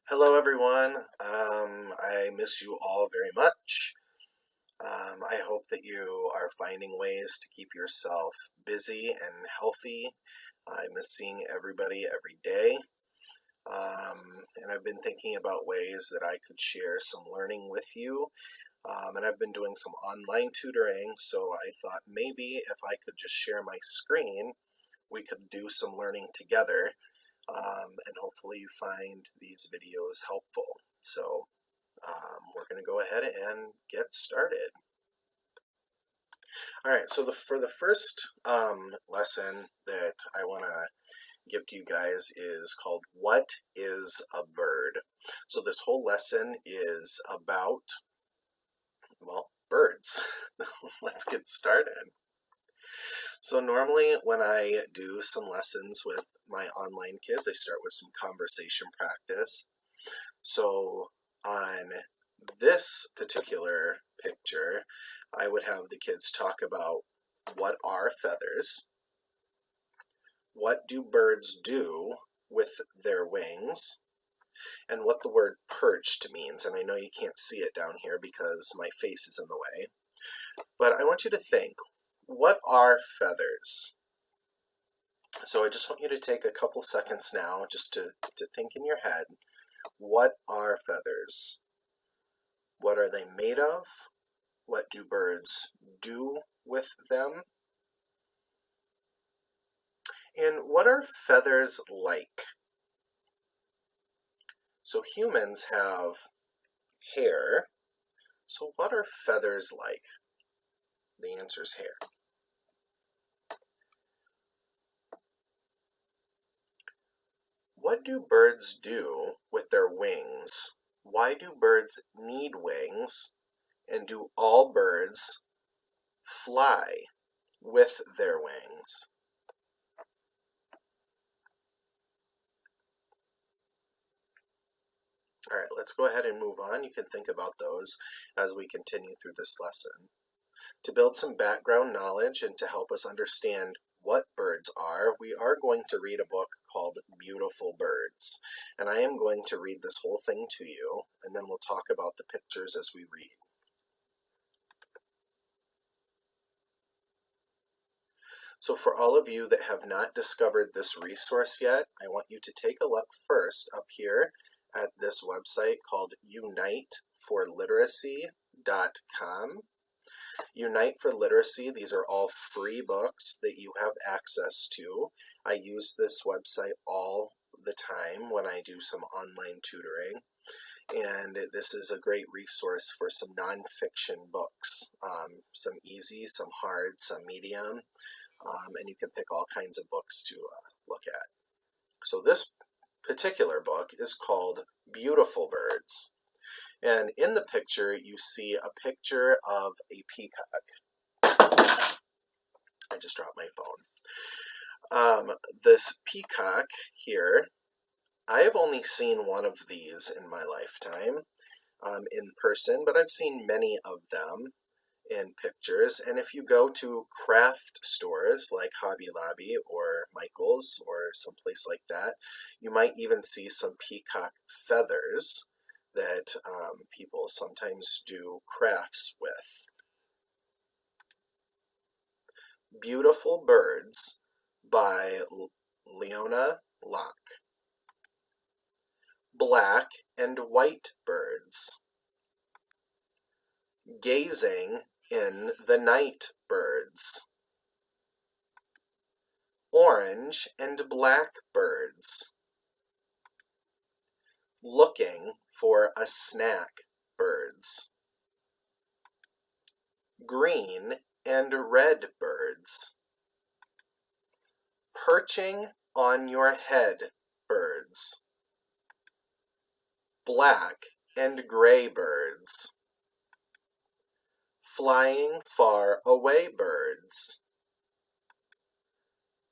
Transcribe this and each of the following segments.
Hello, everyone. I miss you all very much. I hope that you are finding ways to keep yourself busy and healthy. I miss seeing everybody every day. And I've been thinking about ways that I could share some learning with you. And I've been doing some online tutoring, so I thought maybe if I could just share my screen, we could do some learning together. And hopefully you find these videos helpful. So we're going to go ahead and get started. All right, so for the first lesson that I want to give to you guys is called What is a Bird? So this whole lesson is about, well, birds. Let's get started. So normally when I do some lessons with my online kids, I start with some conversation practice. So on this particular picture, I would have the kids talk about what are feathers, what do birds do with their wings, and what the word perched means. And I know you can't see it down here because my face is in the way, but I want you to think, what are feathers? So I just want you to take a couple seconds now just to think in your head, what are feathers? What are they made of? What do birds do with them? And what are feathers like? So humans have hair. So what are feathers like? The answer is hair. What do birds do with their wings? Why do birds need wings? And do all birds fly with their wings? All right, let's go ahead and move on. You can think about those as we continue through this lesson. To build some background knowledge and to help us understand what birds are, we are going to read a book called Beautiful Birds. And I am going to read this whole thing to you, and then we'll talk about the pictures as we read. So for all of you that have not discovered this resource yet, I want you to take a look first up here at this website called uniteforliteracy.com. Unite for Literacy, these are all free books that you have access to. I use this website all the time when I do some online tutoring. And this is a great resource for some nonfiction books, some easy, some hard, some medium, and you can pick all kinds of books to look at. So this particular book is called Beautiful Birds. And in the picture, you see a picture of a peacock. I just dropped my phone. This peacock here, I have only seen one of these in my lifetime in person, but I've seen many of them in pictures. And if you go to craft stores like Hobby Lobby or Michael's or someplace like that, you might even see some peacock feathers that people sometimes do crafts with. Beautiful Birds by Leona Locke. Black and white birds. Gazing in the night birds. Orange and black birds. Looking for a snack birds. Green and red birds. Perching on your head birds. Black and gray birds. Flying far away birds.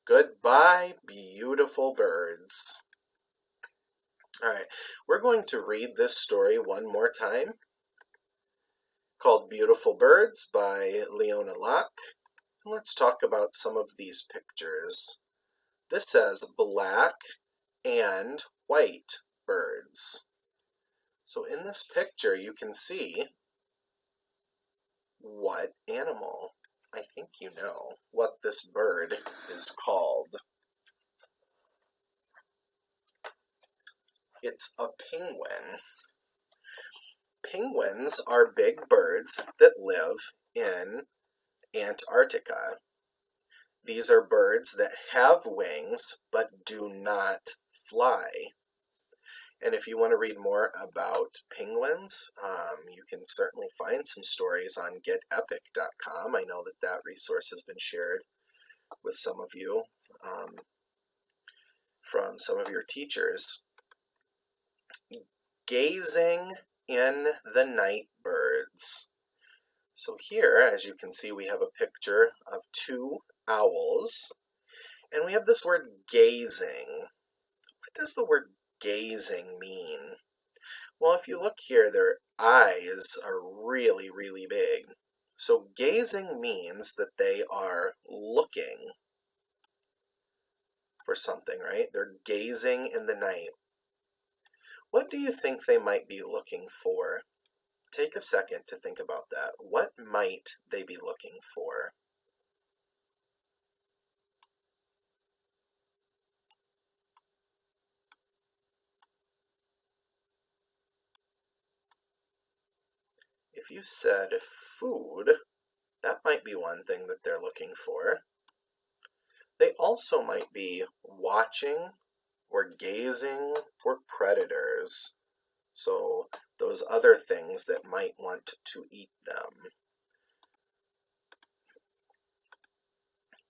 Goodbye, beautiful birds. All right, we're going to read this story one more time, called Beautiful Birds by Leona Locke. Let's talk about some of these pictures. This says black and white birds. So in this picture, you can see what animal. I think you know what this bird is called. It's a penguin. Penguins are big birds that live in Antarctica. These are birds that have wings but do not fly. And if you want to read more about penguins, you can certainly find some stories on getepic.com. I know that that resource has been shared with some of you from some of your teachers. Gazing in the night birds. So here, as you can see, we have a picture of two owls, and we have this word gazing. What does the word gazing mean? Well, if you look here, their eyes are really, really big. So gazing means that they are looking for something, right? They're gazing in the night. What do you think they might be looking for? Take a second to think about that. What might they be looking for? If you said food, that might be one thing that they're looking for. They also might be watching or gazing for predators. So those other things that might want to eat them.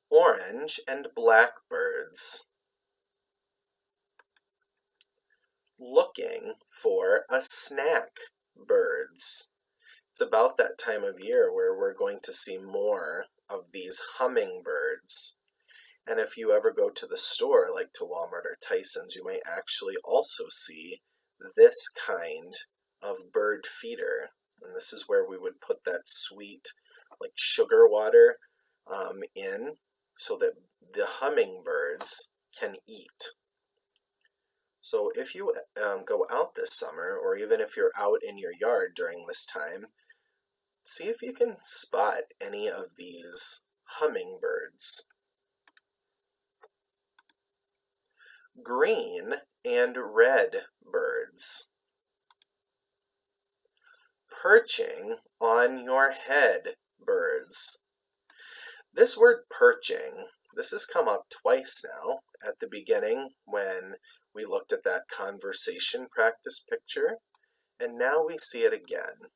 Orange and blackbirds. Looking for a snack. Birds. It's about that time of year where we're going to see more of these hummingbirds. And if you ever go to the store, like to Walmart or Tyson's, you might actually also see this kind of bird feeder. And this is where we would put that sweet, like sugar water in so that the hummingbirds can eat. So if you go out this summer, or even if you're out in your yard during this time, see if you can spot any of these hummingbirds. Green and red birds. Perching on your head birds. This word perching, this has come up twice now. At the beginning when we looked at that conversation practice picture, and now we see it again.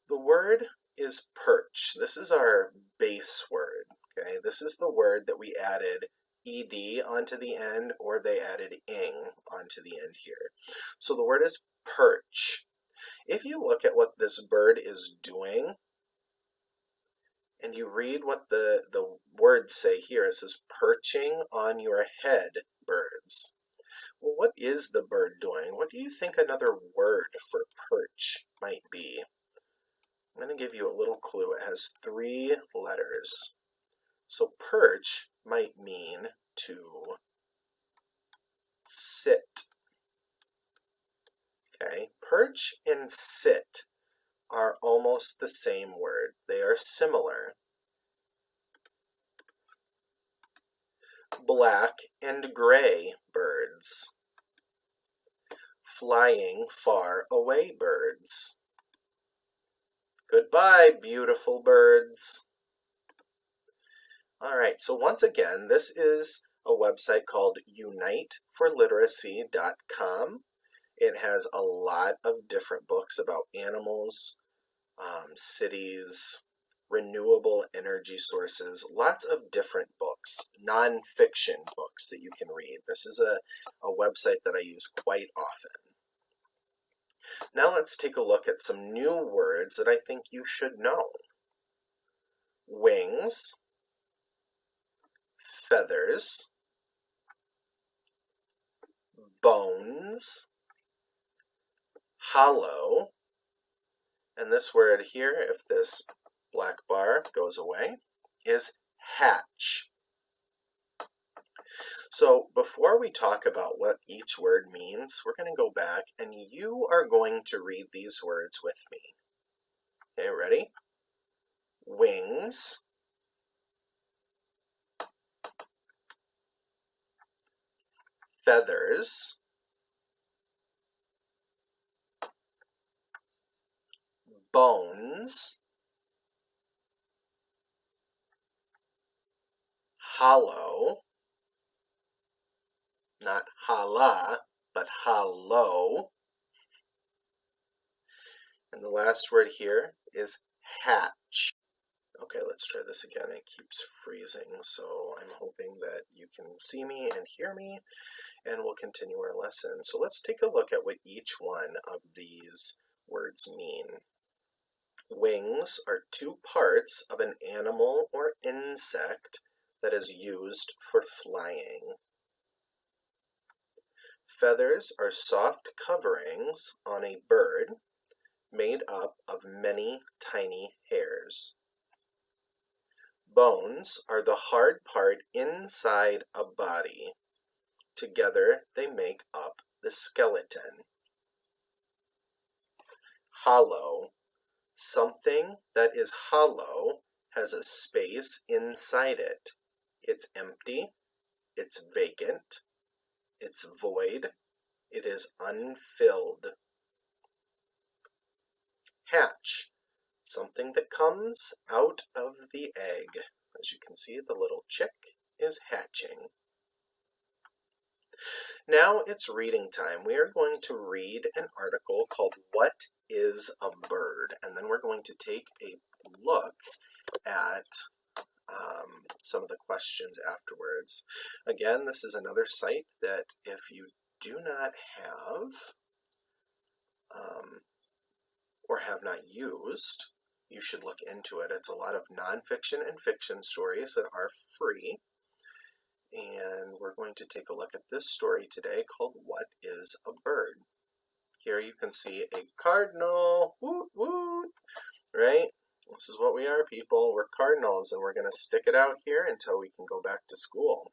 The word is perch. This is our base word. Okay, this is the word that we added ed onto the end, or they added ing onto the end here. So the word is perch. If you look at what this bird is doing, and you read what the words say here, it says perching on your head, birds. Well, what is the bird doing? What do you think another word for perch might be? I'm going to give you a little clue. It has 3 letters. So perch might mean to sit. Okay, perch and sit are almost the same word. They are similar. Black and gray birds. Flying far away birds. Goodbye, beautiful birds. All right, so once again, this is a website called uniteforliteracy.com. It has a lot of different books about animals, cities, renewable energy sources, lots of different books, non-fiction books that you can read. This is a website that I use quite often. Now let's take a look at some new words that I think you should know. Wings, feathers, bones, hollow, and this word here, if this black bar goes away, is hatch. So before we talk about what each word means, we're going to go back and you are going to read these words with me. Okay, ready? Wings, feathers, bones, hollow, not hala, but hollow. And the last word here is hatch. Okay, let's try this again. It keeps freezing, so I'm hoping that you can see me and hear me, and we'll continue our lesson. So let's take a look at what each one of these words mean. Wings are two parts of an animal or insect that is used for flying. Feathers are soft coverings on a bird made up of many tiny hairs. Bones are the hard part inside a body. Together they make up the skeleton. Hollow. Something that is hollow has a space inside it. It's empty, it's vacant, it's void, it is unfilled. Hatch. Something that comes out of the egg. As you can see, the little chick is hatching. Now it's reading time. We are going to read an article called What is a Bird? And then we're going to take a look at some of the questions afterwards. Again, this is another site that if you do not have or have not used, you should look into it. It's a lot of nonfiction and fiction stories that are free. And we're going to take a look at this story today called What is a Bird? Here you can see a cardinal, woot woot, right? This is what we are, people. We're cardinals, and we're going to stick it out here until we can go back to school.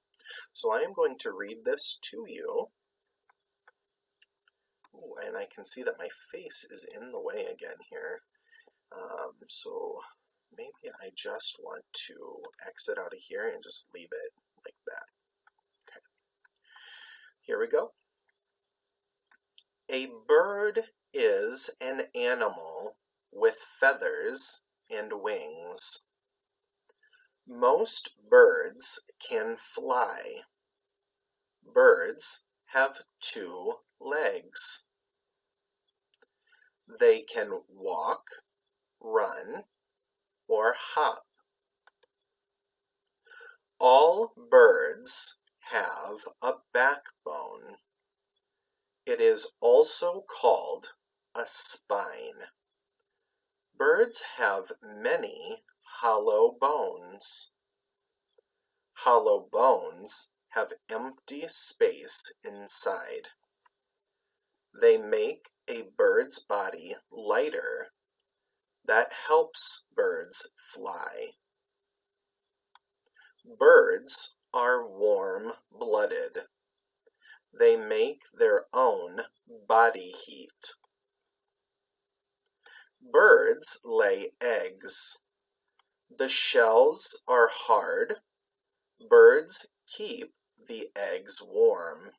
So I am going to read this to you. Ooh, and I can see that my face is in the way again here. So maybe I just want to exit out of here and just leave it like that. Okay. Here we go. A bird is an animal with feathers and wings. Most birds can fly. Birds have two legs. They can walk, run, or hop. All birds have a backbone. It is also called a spine. Birds have many hollow bones. Hollow bones have empty space inside. They make a bird's body lighter. That helps birds fly. Birds are warm-blooded. They make their own body heat. Birds lay eggs. The shells are hard. Birds keep the eggs warm.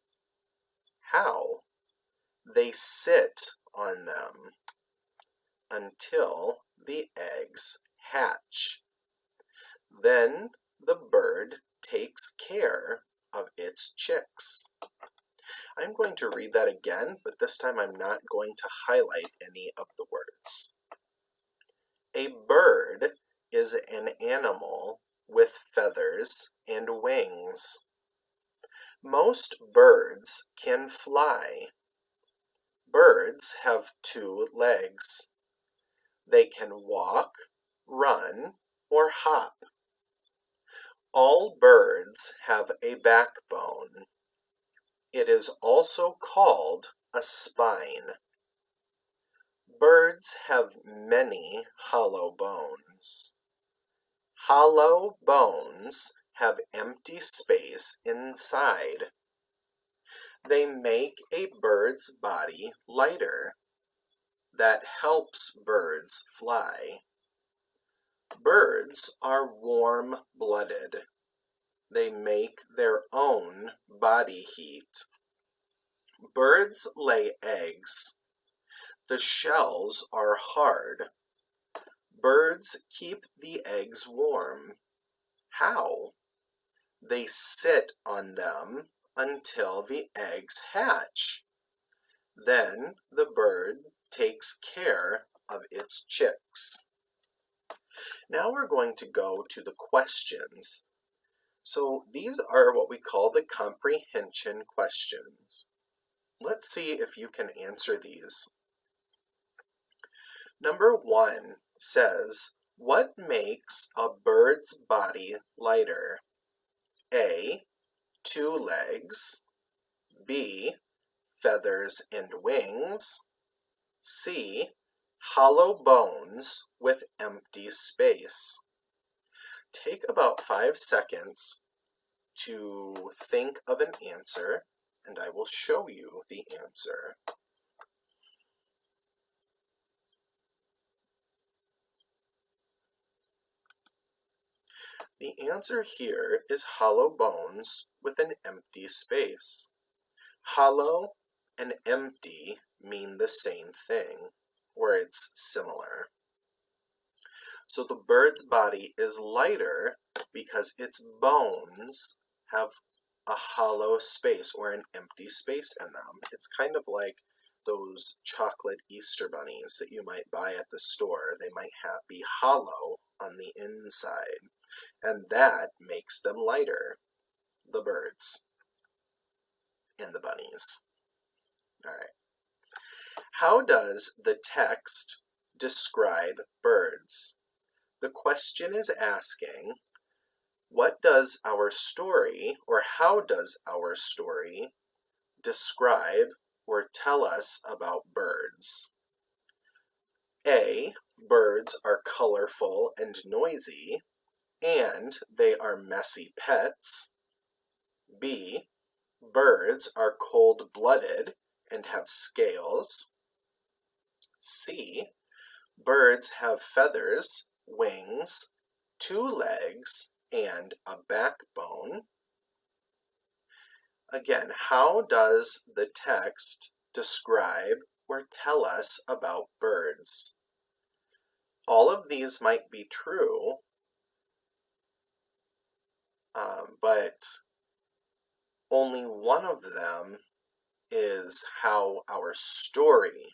How? They sit on them until the eggs hatch. Then the bird takes care of its chicks. I'm going to read that again, but this time I'm not going to highlight any of the words. A bird is an animal with feathers and wings. Most birds can fly. Birds have two legs. They can walk, run, or hop. All birds have a backbone. It is also called a spine. Birds have many hollow bones. Hollow bones have empty space inside. They make a bird's body lighter. That helps birds fly. Birds are warm-blooded. They make their own body heat. Birds lay eggs. The shells are hard. Birds keep the eggs warm. How? They sit on them until the eggs hatch. Then the bird takes care of its chicks. Now we're going to go to the questions. So these are what we call the comprehension questions. Let's see if you can answer these. Number 1 says, what makes a bird's body lighter? A, 2 legs. B, feathers and wings. C, hollow bones with empty space. Take about 5 seconds to think of an answer, and I will show you the answer. The answer here is hollow bones with an empty space. Hollow and empty mean the same thing, or it's similar. So the bird's body is lighter because its bones have a hollow space or an empty space in them. It's kind of like those chocolate Easter bunnies that you might buy at the store. They might be hollow on the inside, and that makes them lighter, the birds and the bunnies. All right. How does the text describe birds? The question is asking, what does our story, or how does our story describe or tell us about birds? A, birds are colorful and noisy, and they are messy pets. B, birds are cold-blooded and have scales. C, birds have feathers, wings, 2 legs, and a backbone. Again, how does the text describe or tell us about birds? All of these might be true, but only one of them is how our story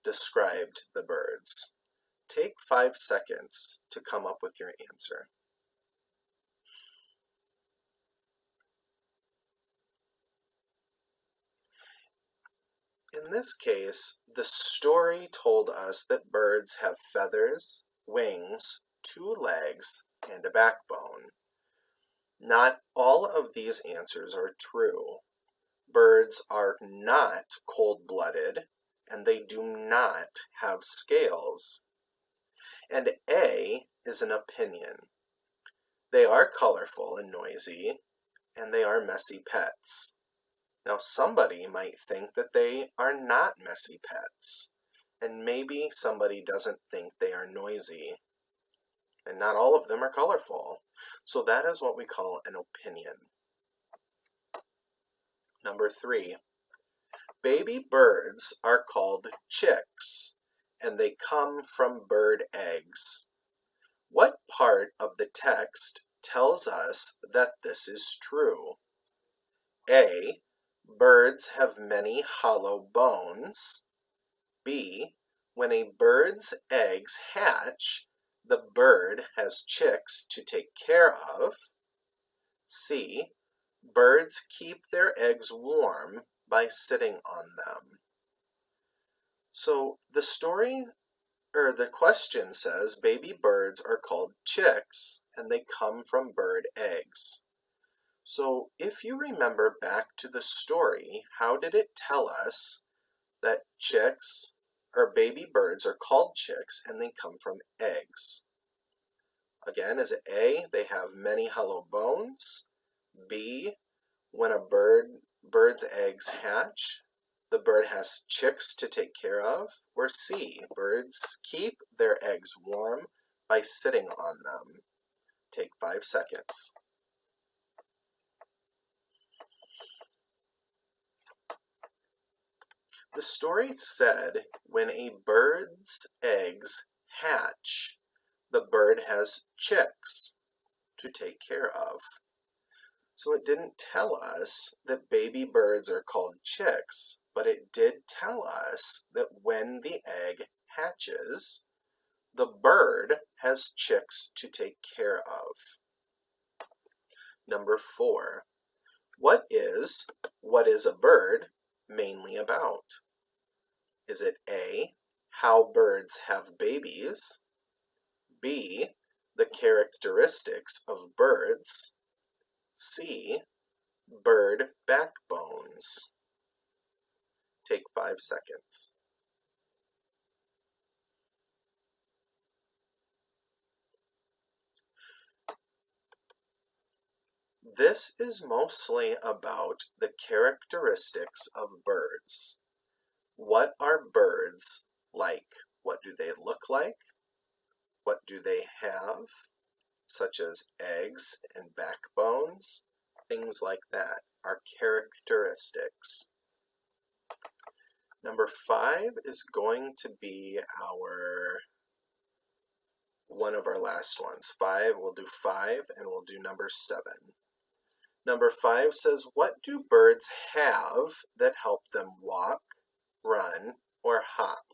described the birds. Take 5 seconds to come up with your answer. In this case, the story told us that birds have feathers, wings, 2 legs, and a backbone. Not all of these answers are true. Birds are not cold-blooded, and they do not have scales. And A is an opinion. They are colorful and noisy, and they are messy pets. Now, somebody might think that they are not messy pets, and maybe somebody doesn't think they are noisy, and not all of them are colorful. So that is what we call an opinion. Number 3, baby birds are called chicks, and they come from bird eggs. What part of the text tells us that this is true? A, birds have many hollow bones. B, when a bird's eggs hatch, the bird has chicks to take care of. C, birds keep their eggs warm by sitting on them. So the question says baby birds are called chicks and they come from bird eggs. So if you remember back to the story, how did it tell us that chicks or baby birds are called chicks and they come from eggs? Again, is it A, they have many hollow bones? B, when a bird's eggs hatch, the bird has chicks to take care of? Or C, birds keep their eggs warm by sitting on them? Take 5 seconds. The story said when a bird's eggs hatch, the bird has chicks to take care of. So it didn't tell us that baby birds are called chicks, but it did tell us that when the egg hatches, the bird has chicks to take care of. Number 4. What is a bird mainly about? Is it A, how birds have babies? B, the characteristics of birds? C, bird backbones? Take 5 seconds. This is mostly about the characteristics of birds. What are birds like? What do they look like? What do they have? Such as eggs and backbones. Things like that are characteristics. Number 5 is going to be one of our last ones. We'll do 5 and we'll do number 7. Number 5 says, what do birds have that help them walk, run, or hop?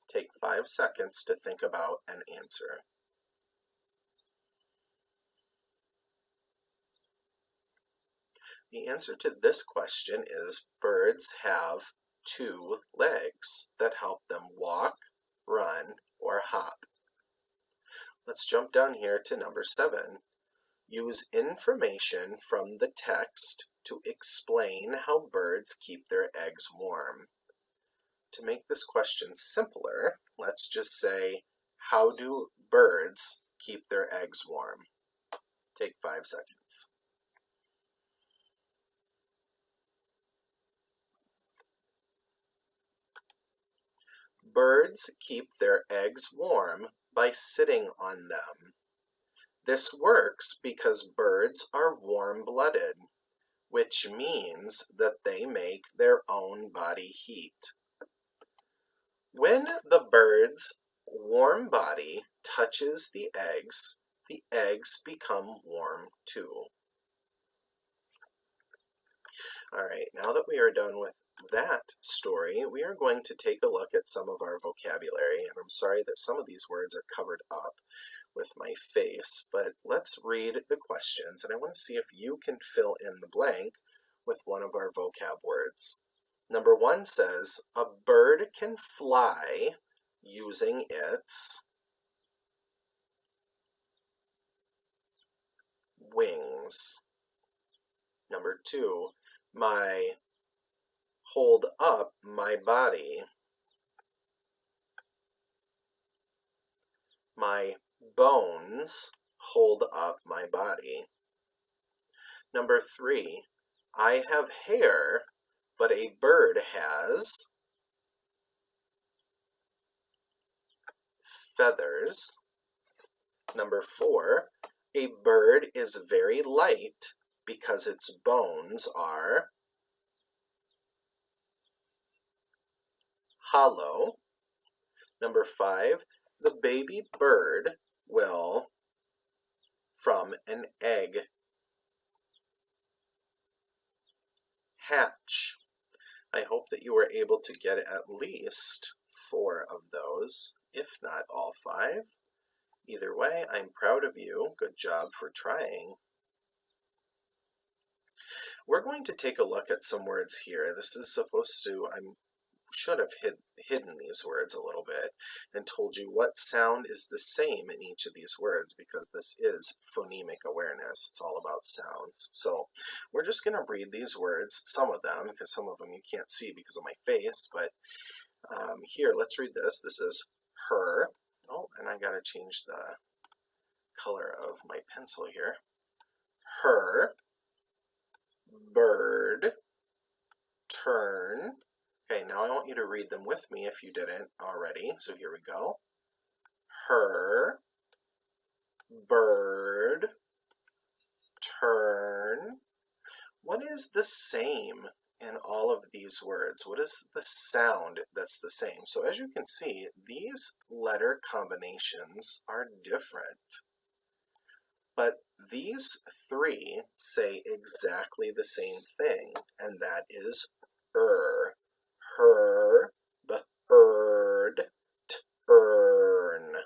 Take 5 seconds to think about an answer. The answer to this question is birds have 2 legs that help them walk, run, or hop. Let's jump down here to number 7. Use information from the text to explain how birds keep their eggs warm. To make this question simpler, let's just say, how do birds keep their eggs warm? Take 5 seconds. Birds keep their eggs warm by sitting on them. This works because birds are warm-blooded, which means that they make their own body heat. When the bird's warm body touches the eggs become warm too. All right, now that we are done with that story, we are going to take a look at some of our vocabulary, and I'm sorry that some of these words are covered up with my face, but let's read the questions, and I want to see if you can fill in the blank with one of our vocab words. Number 1 says, a bird can fly using its wings. Number 2, hold up my body. My bones hold up my body. Number 3, I have hair, but a bird has feathers. Number 4, a bird is very light because its bones are hollow. Number 5, the baby bird will, from an egg, hatch. I hope that you were able to get at least 4 of those, if not all 5. Either way, I'm proud of you. Good job for trying. We're going to take a look at some words here. This is supposed to, I should have hidden these words a little bit and told you what sound is the same in each of these words, because this is phonemic awareness. It's all about sounds. So we're just going to read these words, some of them, because some of them you can't see because of my face, but here, let's read this. This is her. Oh, and I got to change the color of my pencil here. Her, bird, turn. Okay, now I want you to read them with me if you didn't already. So here we go. Her, bird, turn. What is the same in all of these words? What is the sound that's the same? So as you can see, these letter combinations are different. But these three say exactly the same thing, and that is her, bird, turn.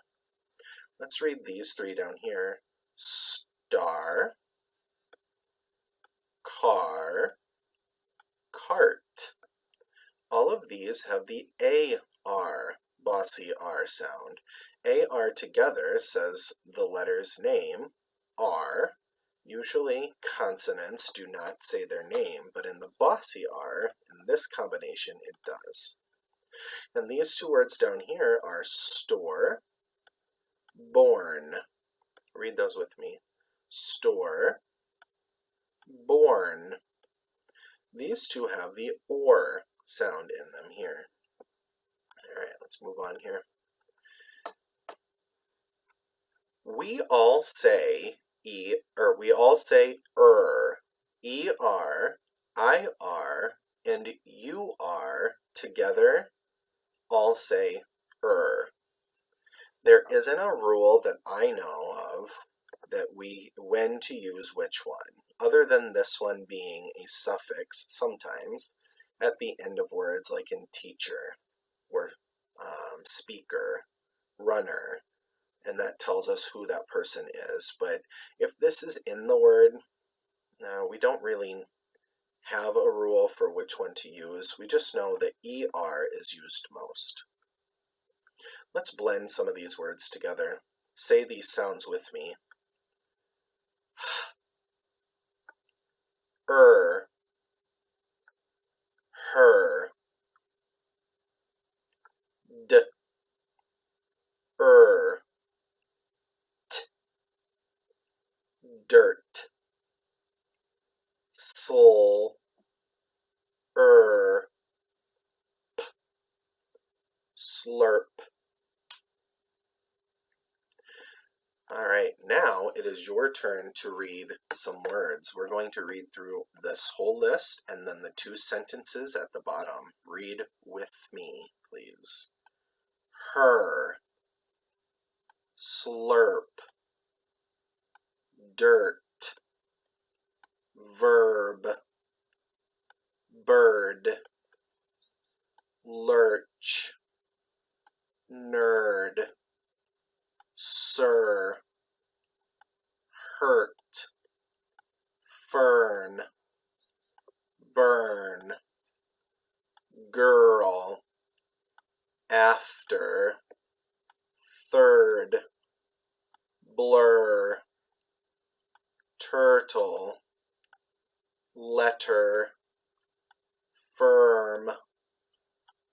Let's read these three down here. Star, car, cart. All of these have the AR, bossy R sound. AR together says the letter's name, R. Usually consonants do not say their name, but in the bossy R, in this combination, it does. And these two words down here are store, born. Read those with me. Store, born. These two have the OR sound in them here. All right, let's move on here. We all say ER, IR, and UR together all say There isn't a rule that I know of that when to use which one, other than this one being a suffix sometimes at the end of words like in teacher or speaker, runner, and that tells us who that person is. But if this is in the word, we don't really have a rule for which one to use. We just know that ER is used most. Let's blend some of these words together. Say these sounds with me. Her, d, t, dirt, sl, p, slurp. All right, now it is your turn to read some words. We're going to read through this whole list and then the two sentences at the bottom. Read with me, please. Her, slurp, dirt, verb, bird, lurch, nerd, sir, hurt, fern, burn, girl, after, third, blur, turtle, letter, firm,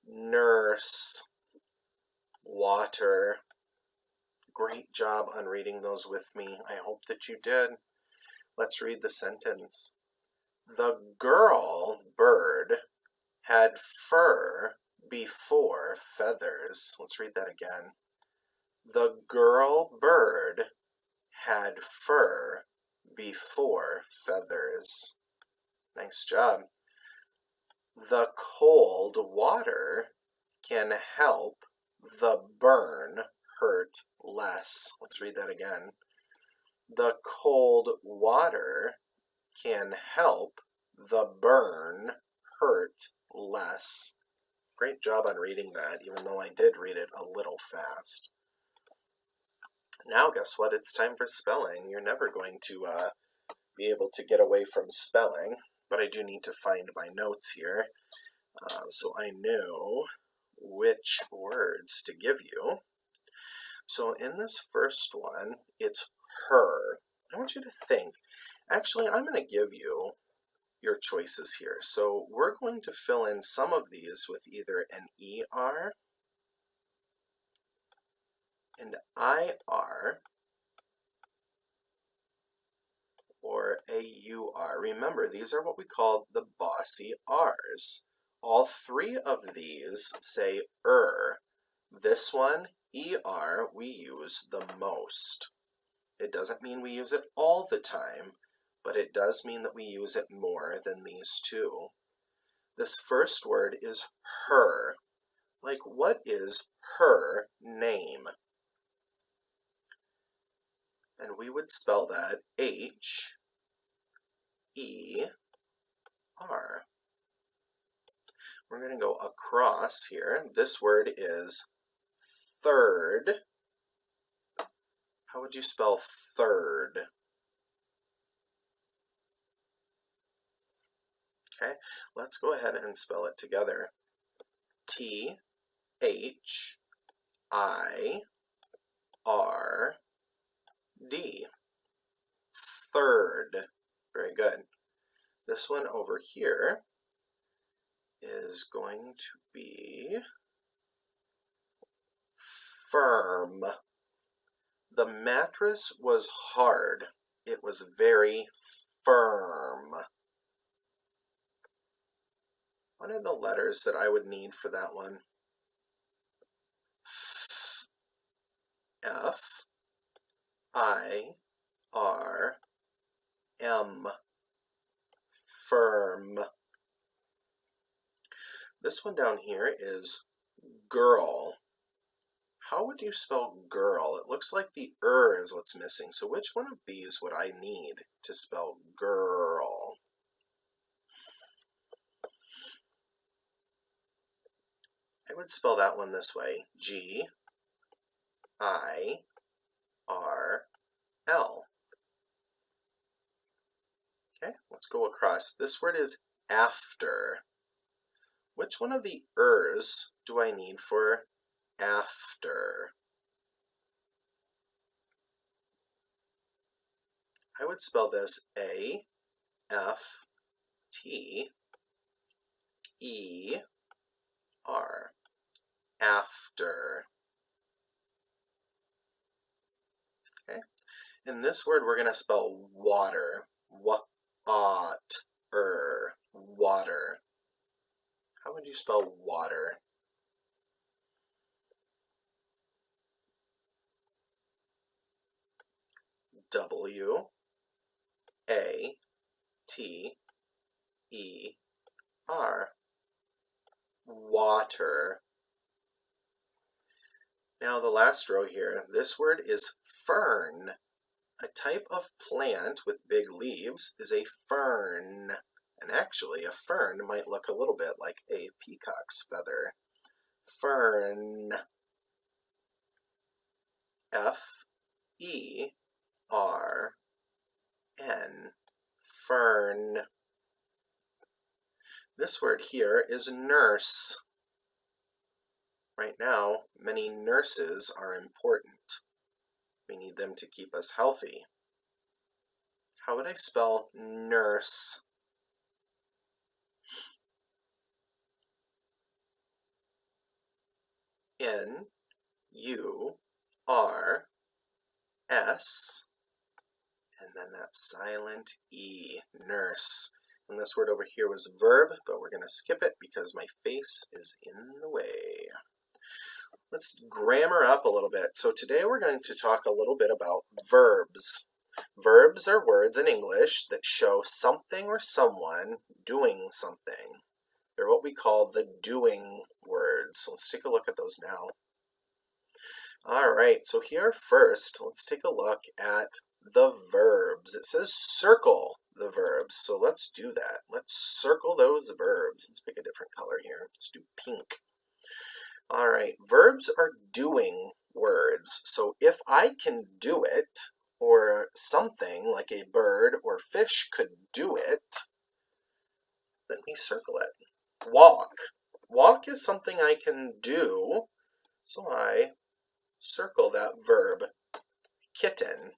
nurse, water. Great job on reading those with me. I hope that you did. Let's read the sentence. The girl bird had fur before feathers. Let's read that again. The girl bird had fur before feathers. Nice job. The cold water can help the burn hurt less. Let's read that again. The cold water can help the burn hurt less. Great job on reading that, even though I did read it a little fast. Now guess what? It's time for spelling. You're never going to be able to get away from spelling, but I do need to find my notes here so I know which words to give you. So in this first one, it's her. I want you to think. Actually, I'm going to give you your choices here. So we're going to fill in some of these with either an ER, an IR, or A-U-R. Remember, these are what we call the bossy R's. All three of these say This one, ER, we use the most. It doesn't mean we use it all the time, but it does mean that we use it more than these two. This first word is her. Like, what is her name? And we would spell that H-E-R. We're going to go across here. This word is third. How would you spell third? Okay, let's go ahead and spell it together. T-H-I-R-D. Third. Very good. This one over here is going to be firm. The mattress was hard. It was very firm. What are the letters that I would need for that one? F, I, R, M. Firm. This one down here is girl. How would you spell girl? It looks like the is what's missing. So which one of these would I need to spell girl? I would spell that one this way. G-I-R-L. Okay, let's go across. This word is after. Which one of the do I need for after? I would spell this A-F-T-E-R. After. Okay, in this word we're going to spell water. Water. How would you spell water? W-A-T-E-R. Water. Now the last row here, this word is fern. A type of plant with big leaves is a fern. And actually, a fern might look a little bit like a peacock's feather. Fern. F-E-R-N. Fern. This word here is nurse. Right now, many nurses are important. We need them to keep us healthy. How would I spell nurse? N-U-R-S, and then that silent E, nurse. And this word over here was verb, but we're going to skip it because my face is in the way. Let's grammar up a little bit. So today we're going to talk a little bit about verbs. Verbs are words in English that show something or someone doing something. They're what we call the doing words. Let's take a look at those now. All right, so here first, let's take a look at the verbs. It says circle the verbs, so let's do that. Let's circle those verbs. Let's pick a different color here. Let's do pink. All right, verbs are doing words. So if I can do it, or something like a bird or fish could do it, let me circle it. Walk. Walk is something I can do, so I circle that verb. Kitten.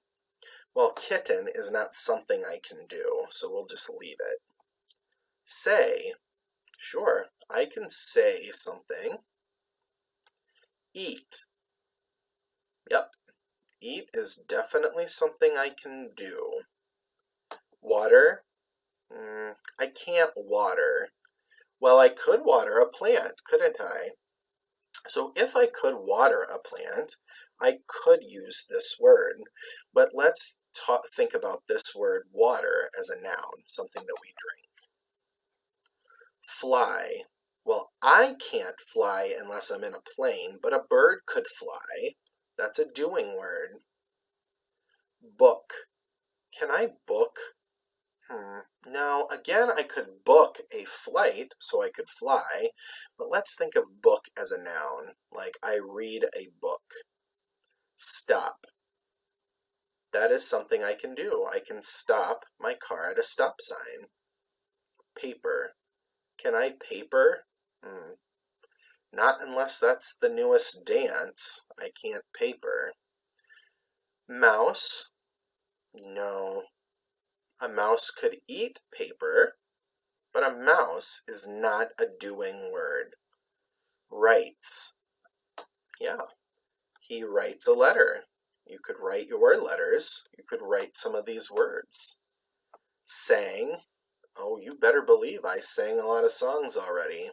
Well, kitten is not something I can do, so we'll just leave it. Say. Sure, I can say something. Eat. Yep, eat is definitely something I can do. Water? I can't water. Well, I could water a plant, couldn't I? So if I could water a plant, I could use this word. But let's think about this word water as a noun, something that we drink. Fly. Well, I can't fly unless I'm in a plane, but a bird could fly. That's a doing word. Book. Can I book? No, again, I could book a flight so I could fly, but let's think of book as a noun, like I read a book. Stop. That is something I can do. I can stop my car at a stop sign. Paper. Can I paper? Not unless that's the newest dance. I can't paper. Mouse? No. A mouse could eat paper, but a mouse is not a doing word. Writes. Yeah, he writes a letter. You could write your letters. You could write some of these words. Sang. Oh, you better believe I sang a lot of songs already.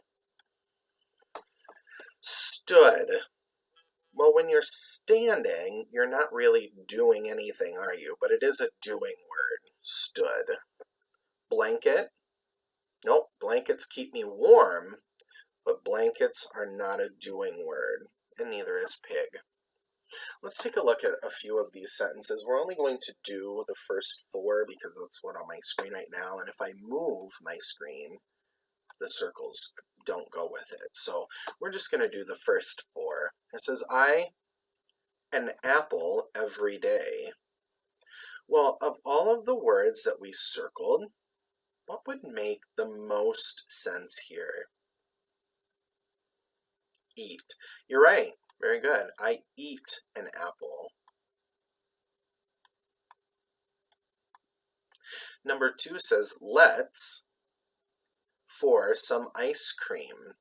Stood. Well, when you're standing, you're not really doing anything, are you? But it is a doing word. Stood. Blanket. Nope, blankets keep me warm, but blankets are not a doing word, and neither is pig. Let's take a look at a few of these sentences. We're only going to do the first 4 because that's what's on my screen right now, and if I move my screen, the circles don't go with it. So we're just going to do the first 4. It says, I an apple every day. Well, of all of the words that we circled, what would make the most sense here? Eat. You're right. Very good. I eat an apple. Number 2 says, let's for some ice cream.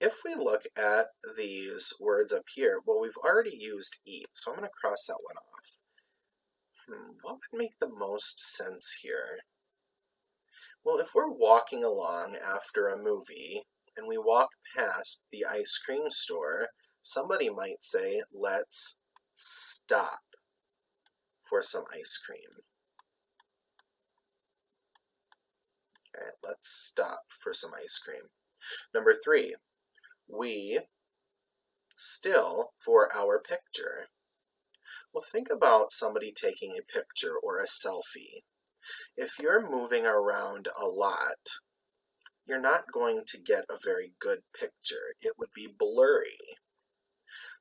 If we look at these words up here, well, we've already used eat, so I'm going to cross that one off. What would make the most sense here? Well, if we're walking along after a movie and we walk past the ice cream store, somebody might say, let's stop for some ice cream. Okay, let's stop for some ice cream. Number 3, we still for our picture. Well, think about somebody taking a picture or a selfie. If you're moving around a lot, you're not going to get a very good picture. It would be blurry.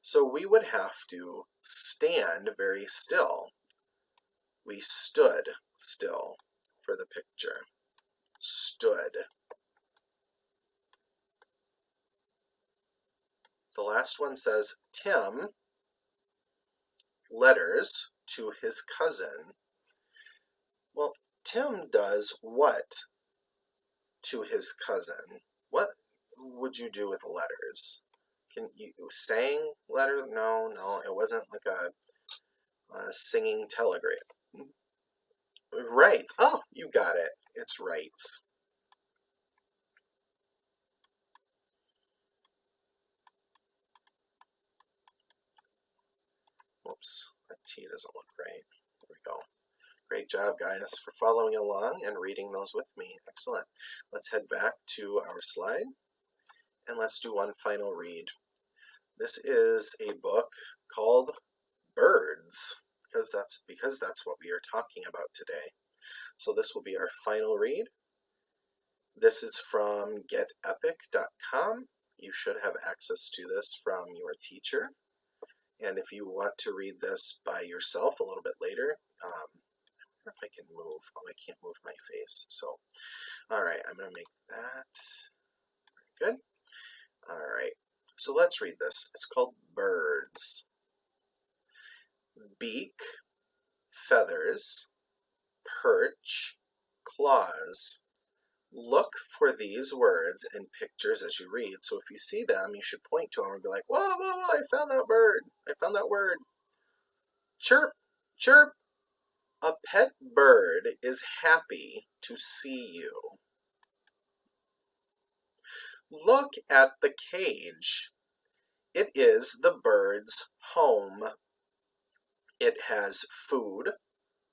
So we would have to stand very still. We stood still for the picture. Stood. The last one says, Tim letters to his cousin. Well, Tim does what to his cousin? What would you do with letters? Can you sang letter? No, it wasn't like a singing telegram. Right. Oh, you got it. It's writes. Whoops, that T doesn't look right. There we go. Great job, guys, for following along and reading those with me. Excellent. Let's head back to our slide, and let's do one final read. This is a book called Birds, because that's what we are talking about today. So this will be our final read. This is from getepic.com. You should have access to this from your teacher. And if you want to read this by yourself a little bit later, I wonder if I can move. Oh, I can't move my face. So, all right, I'm going to make that. Very good. All right, so let's read this. It's called Birds. Beak, feathers, perch, claws. Look for these words and pictures as you read. So if you see them, you should point to them and be like, whoa, whoa, whoa, I found that bird. I found that word. Chirp, chirp. A pet bird is happy to see you. Look at the cage. It is the bird's home. It has food,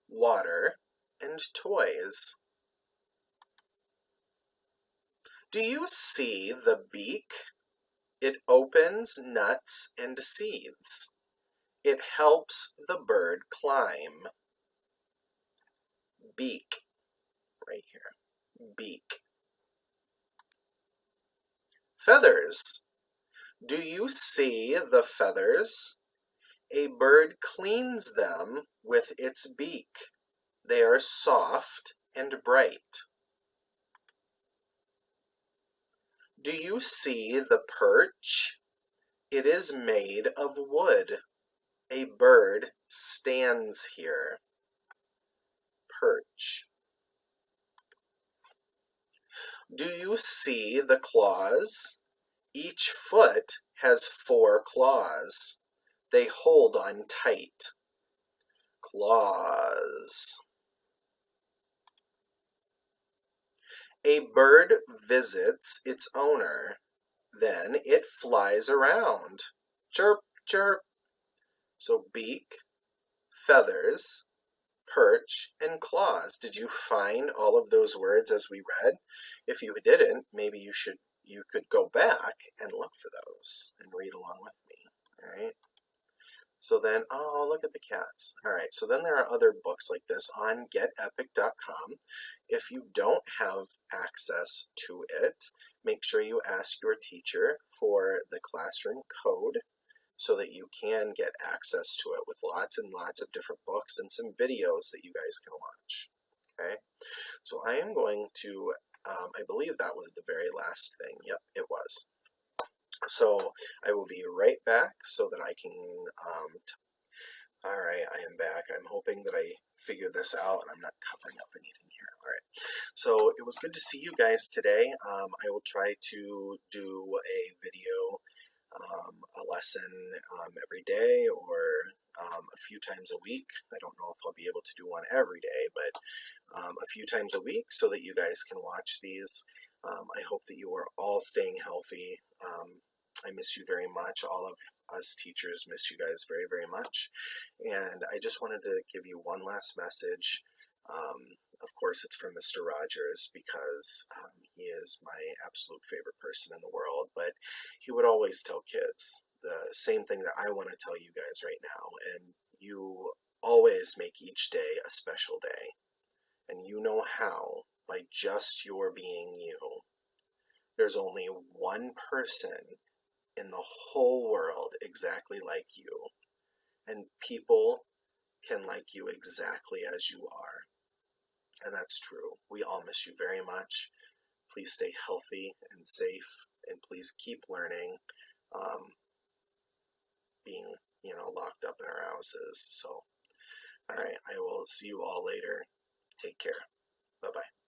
water, and toys. Do you see the beak? It opens nuts and seeds. It helps the bird climb. Beak, right here, beak. Feathers. Do you see the feathers? A bird cleans them with its beak. They are soft and bright. Do you see the perch? It is made of wood. A bird stands here. Perch. Do you see the claws? Each foot has 4 claws. They hold on tight. Claws. A bird visits its owner. Then it flies around. Chirp, chirp. So beak, feathers, perch, and claws. Did you find all of those words as we read? If you didn't, maybe you could go back and look for those and read along with me. All right. So then, oh, look at the cats. All right, so then there are other books like this on getepic.com. If you don't have access to it, make sure you ask your teacher for the classroom code so that you can get access to it with lots and lots of different books and some videos that you guys can watch. Okay, so I am going to, I believe that was the very last thing. Yep, it was. So I will be right back so that I can, all right, I am back. I'm hoping that I figured this out and I'm not covering up anything here. All right, so it was good to see you guys today. I will try to do a video, a lesson every day or a few times a week. I don't know if I'll be able to do one every day, but a few times a week so that you guys can watch these. I hope that you are all staying healthy. I miss you very much. All of us teachers miss you guys very, very much. And I just wanted to give you one last message. Of course, it's from Mr. Rogers because he is my absolute favorite person in the world. But he would always tell kids the same thing that I want to tell you guys right now. And you always make each day a special day. And you know how, by just your being you. There's only one person in the whole world exactly like you. And people can like you exactly as you are. And that's true. We all miss you very much. Please stay healthy and safe, and please keep learning, being, locked up in our houses. So, all right, I will see you all later. Take care. Bye-bye.